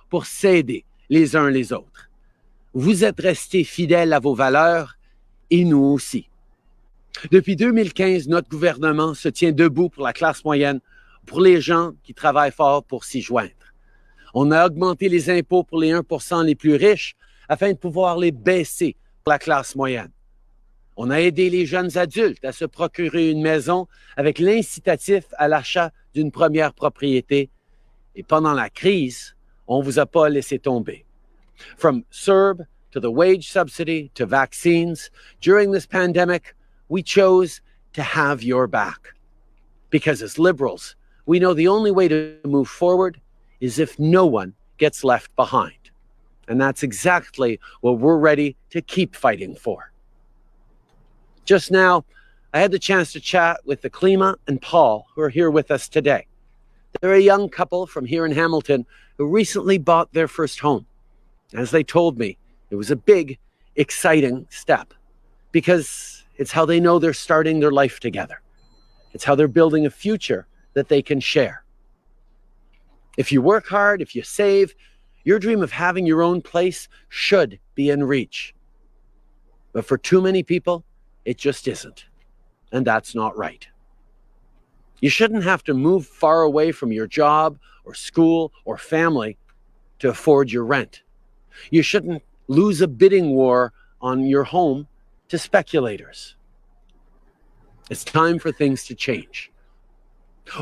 pour s'aider les uns les autres. Vous êtes restés fidèles à vos valeurs et nous aussi. Depuis 2015, notre gouvernement se tient debout pour la classe moyenne, pour les gens qui travaillent fort pour s'y joindre. On a augmenté les impôts pour les 1% les plus riches afin de pouvoir les baisser pour la classe moyenne. On a aidé les jeunes adultes à se procurer une maison avec l'incitatif à l'achat d'une première propriété. Et pendant la crise, on ne vous a pas laissé tomber. From CERB to the wage subsidy to vaccines, during this pandemic, we chose to have your back. Because as liberals, we know the only way to move forward is if no one gets left behind. And that's exactly what we're ready to keep fighting for. Just now, I had the chance to chat with the Klima and Paul, who are here with us today. They're a young couple from here in Hamilton who recently bought their first home. As they told me, it was a big, exciting step because it's how they know they're starting their life together. It's how they're building a future that they can share. If you work hard, if you save, your dream of having your own place should be in reach. But for too many people, it just isn't. And that's not right. You shouldn't have to move far away from your job or school or family to afford your rent. You shouldn't lose a bidding war on your home to speculators. It's time for things to change.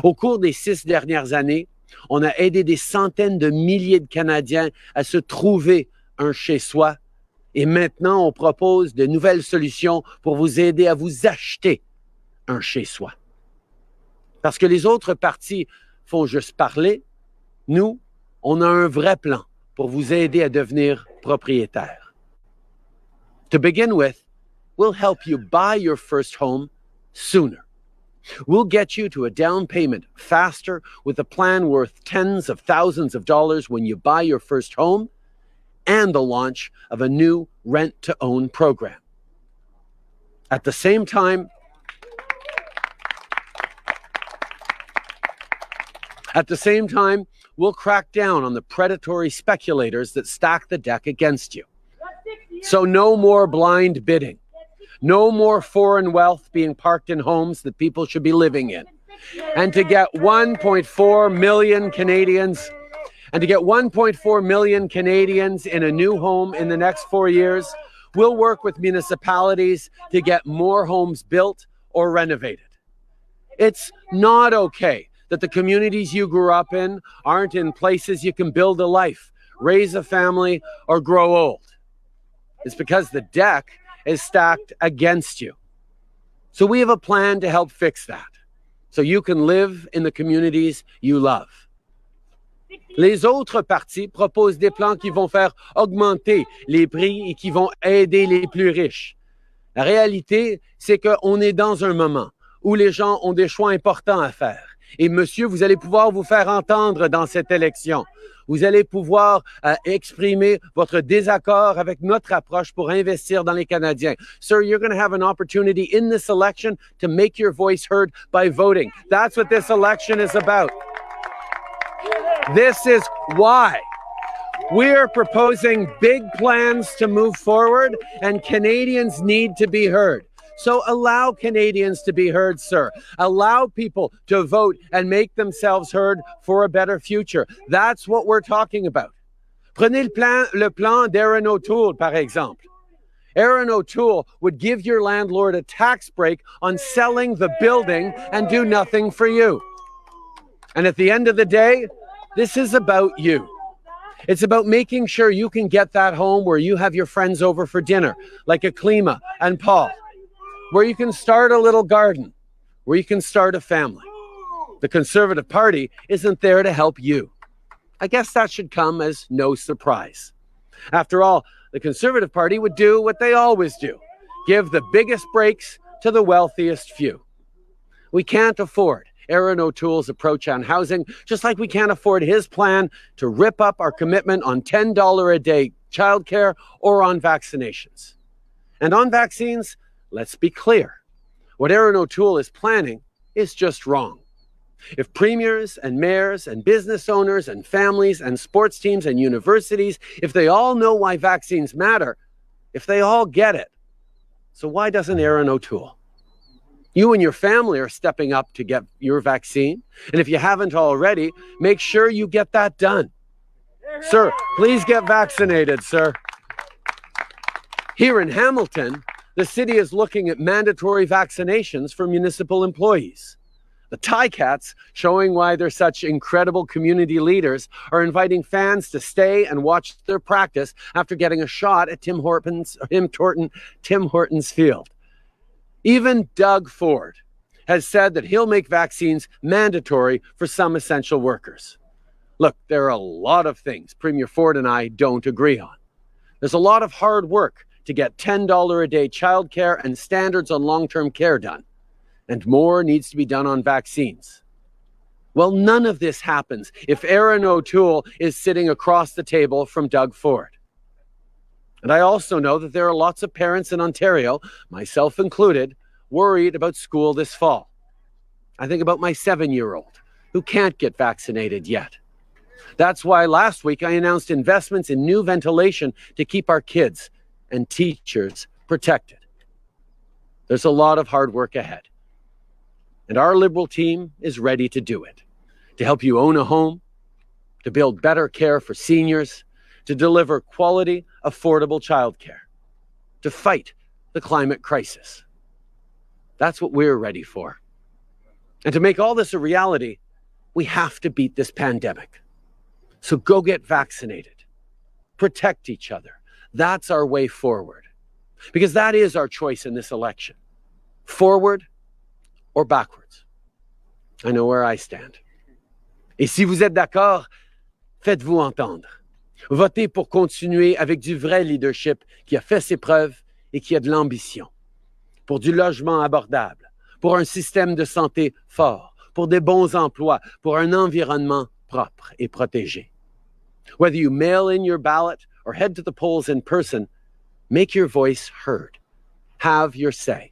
Au cours des 6 dernières années, on a aidé des centaines de milliers de Canadiens à se trouver un chez-soi. Et maintenant, on propose de nouvelles solutions pour vous aider à vous acheter un chez-soi. Parce que les autres partis font juste parler, nous, on a un vrai plan pour vous aider à devenir propriétaire. To begin with, we'll help you buy your first home sooner. We'll get you to a down payment faster with a plan worth tens of thousands of dollars when you buy your first home and the launch of a new rent-to-own program. At the same time, we'll crack down on the predatory speculators that stack the deck against you. So no more blind bidding. No more foreign wealth being parked in homes that people should be living in. And to get 1.4 million Canadians in a new home in the next 4 years, we'll work with municipalities to get more homes built or renovated. It's not okay that the communities you grew up in aren't in places you can build a life, raise a family, or grow old. It's because the deck is stacked against you. So we have a plan to help fix that, so you can live in the communities you love. Les autres partis proposent des plans qui vont faire augmenter les prix et qui vont aider les plus riches. La réalité, c'est qu'on est dans un moment où les gens ont des choix importants à faire. Et monsieur, vous allez pouvoir vous faire entendre dans cette élection. Vous allez pouvoir exprimer votre désaccord avec notre approche pour investir dans les Canadiens. Sir, you're going to have an opportunity in this election to make your voice heard by voting. That's what this election is about. This is why we're proposing big plans to move forward, and Canadians need to be heard. So allow Canadians to be heard, sir. Allow people to vote and make themselves heard for a better future. That's what we're talking about. Prenez le plan d'Aaron O'Toole, par exemple. Aaron O'Toole would give your landlord a tax break on selling the building and do nothing for you. And at the end of the day, this is about you. It's about making sure you can get that home where you have your friends over for dinner, like a Klima and Paul, where you can start a little garden, where you can start a family. The Conservative Party isn't there to help you. I guess that should come as no surprise. After all, the Conservative Party would do what they always do, give the biggest breaks to the wealthiest few. We can't afford Aaron O'Toole's approach on housing, just like we can't afford his plan to rip up our commitment on $10 a day childcare or on vaccinations. And on vaccines, let's be clear. What Aaron O'Toole is planning is just wrong. If premiers and mayors and business owners and families and sports teams and universities, if they all know why vaccines matter, if they all get it, so why doesn't Aaron O'Toole? You and your family are stepping up to get your vaccine. And if you haven't already, make sure you get that done. Sir, please get vaccinated, sir. Here in Hamilton, the city is looking at mandatory vaccinations for municipal employees. The Ticats, showing why they're such incredible community leaders, are inviting fans to stay and watch their practice after getting a shot at Tim Hortons field. Even Doug Ford has said that he'll make vaccines mandatory for some essential workers. Look, there are a lot of things Premier Ford and I don't agree on. There's a lot of hard work to get $10 a day childcare and standards on long-term care done. And more needs to be done on vaccines. Well, none of this happens if Aaron O'Toole is sitting across the table from Doug Ford. And I also know that there are lots of parents in Ontario, myself included, worried about school this fall. I think about my 7-year-old who can't get vaccinated yet. That's why last week I announced investments in new ventilation to keep our kids and teachers protected. There's a lot of hard work ahead. And our Liberal team is ready to do it, to help you own a home, to build better care for seniors, to deliver quality, affordable childcare, to fight the climate crisis. That's what we're ready for. And to make all this a reality, we have to beat this pandemic. So go get vaccinated. Protect each other. That's our way forward. Because that is our choice in this election. Forward or backwards. I know where I stand. Et si vous êtes d'accord, faites-vous entendre. Votez pour continuer avec du vrai leadership qui a fait ses preuves et qui a de l'ambition. Pour du logement abordable, pour un système de santé fort, pour des bons emplois, pour un environnement propre et protégé. Whether you mail in your ballot or head to the polls in person, make your voice heard. Have your say.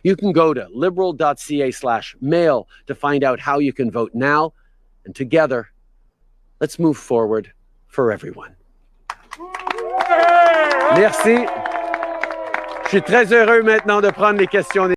You can go to liberal.ca/mail to find out how you can vote now. And together, let's move forward for everyone. Merci. Je suis très heureux maintenant de prendre les questions.